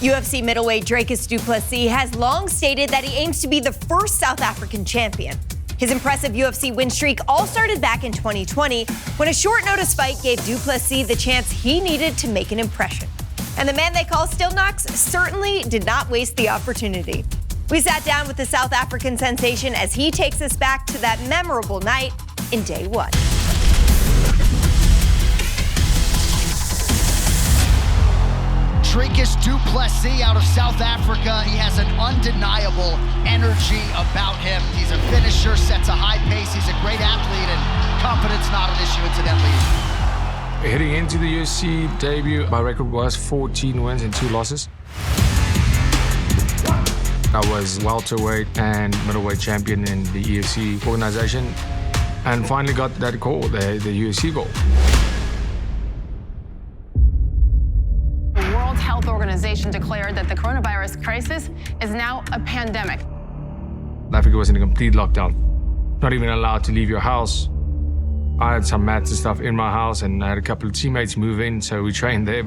UFC middleweight Dricus du Plessis has long stated that he aims to be the first South African champion. His impressive UFC win streak all started back in 2020 when a short notice fight gave du Plessis the chance he needed to make an impression. And the man they call Still Knox certainly did not waste the opportunity. We sat down with the South African sensation as he takes us back to that memorable night in day one. Dricus du Plessis out of South Africa. He has an undeniable energy about him. He's a finisher, sets a high pace. He's a great athlete, and confidence not an issue, incidentally. Heading into the UFC debut, my record was 14 wins and 2 losses. I was welterweight and middleweight champion in the UFC organization, and finally got that call, the UFC call. Health Organization declared that the coronavirus crisis is now a pandemic. Africa was in a complete lockdown. Not even allowed to leave your house. I had some mats and stuff in my house, and I had a couple of teammates move in, so we trained there.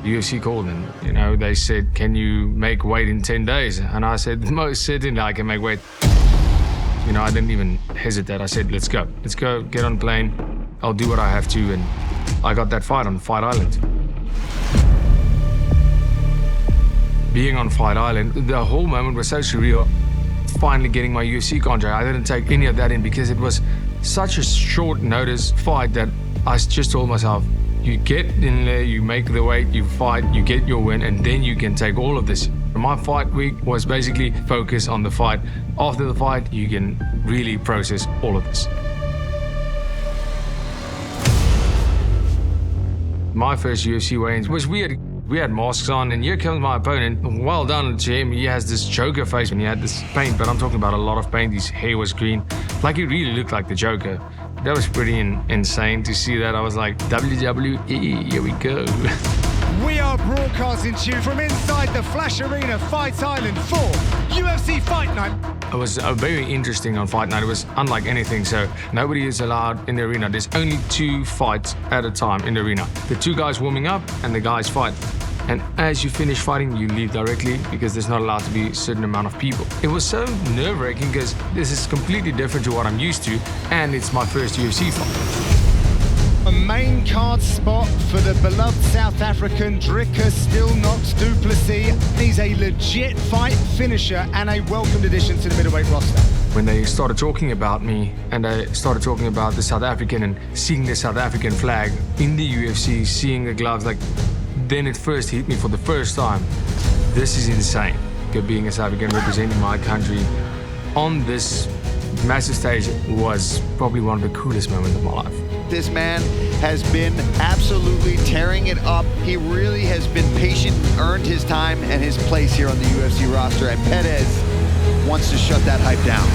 The UFC called, and they said, "Can you make weight in 10 days?" And I said, "Most certainly I can make weight." I didn't even hesitate. I said, let's go, get on a plane. I'll do what I have to, and I got that fight on Fight Island. Being on Fight Island, the whole moment was so surreal. Finally getting my UFC contract, I didn't take any of that in because it was such a short notice fight that I just told myself, you get in there, you make the weight, you fight, you get your win, and then you can take all of this. My fight week was basically focus on the fight. After the fight, you can really process all of this. My first UFC weigh-in was weird. We had masks on, and here comes my opponent. Well done to him. He has this Joker face when he had this paint, but I'm talking about a lot of paint. His hair was green. Like, he really looked like the Joker. That was pretty insane to see that. I was like, WWE, here we go. We are broadcasting to you from inside the Flash Arena Fight Island for UFC Fight Night. It was very interesting on Fight Night. It was unlike anything, so nobody is allowed in the arena. There's only 2 fights at a time in the arena. The 2 guys warming up and the guys fight. And as you finish fighting, you leave directly because there's not allowed to be a certain amount of people. It was so nerve-wracking because this is completely different to what I'm used to, and it's my first UFC fight. A main card spot for the beloved South African Dricus du Plessis. He's a legit fight finisher and a welcomed addition to the middleweight roster. When they started talking about me and they started talking about the South African and seeing the South African flag in the UFC, seeing the gloves, then it first hit me for the first time. This is insane. Being a South African representing my country on this massive stage was probably one of the coolest moments of my life. This man has been absolutely tearing it up. He really has been patient, earned his time and his place here on the UFC roster, and Perez wants to shut that hype down.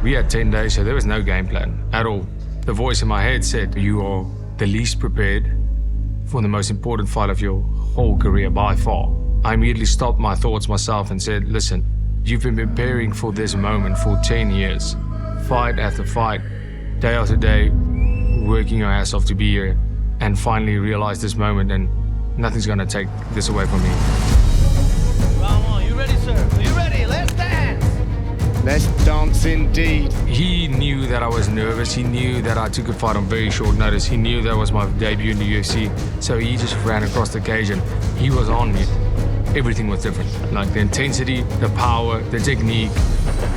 We had 10 days, so there was no game plan at all. The voice in my head said, you are the least prepared for the most important fight of your whole career by far. I immediately stopped my thoughts myself and said, listen, you've been preparing for this moment for 10 years. Fight after fight, day after day, working your ass off to be here, and finally realize this moment, and nothing's gonna take this away from me. Round 1, you ready, sir? Are you ready? Let's dance! Let's dance indeed. He knew that I was nervous. He knew that I took a fight on very short notice. He knew that was my debut in the UFC. So he just ran across the cage and he was on me. Everything was different. Like the intensity, the power, the technique.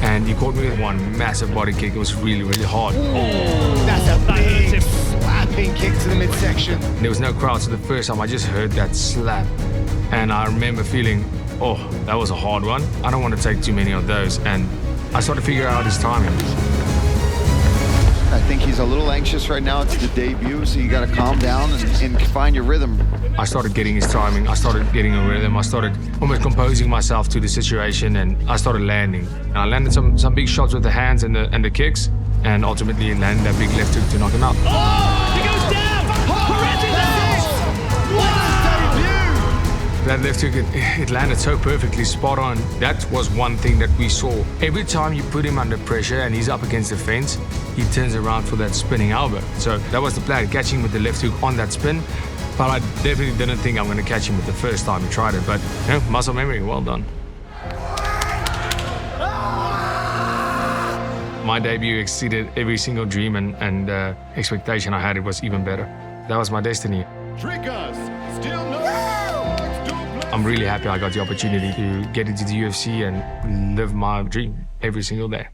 And he caught me with one massive body kick. It was really, really hard. That's a big slapping kick to the midsection. There was no crowd, so the first time I just heard that slap. And I remember feeling, oh, that was a hard one. I don't want to take too many of those. And I started to figure out his timing. I think he's a little anxious right now. It's the debut, so you got to calm down and find your rhythm. I started getting his timing. I started getting a rhythm. I started almost composing myself to the situation, and I started landing. And I landed some big shots with the hands and the kicks, and ultimately landed that big left hook to knock him out. Oh! He goes down! That left hook, it landed so perfectly, spot on. That was one thing that we saw. Every time you put him under pressure and he's up against the fence, he turns around for that spinning elbow. So that was the plan, catching him with the left hook on that spin. But I definitely didn't think I'm going to catch him with the first time he tried it. But, you know, muscle memory, well done. My debut exceeded every single dream and expectation I had. It was even better. That was my destiny. Dricus still not. I'm really happy I got the opportunity to get into the UFC and live my dream every single day.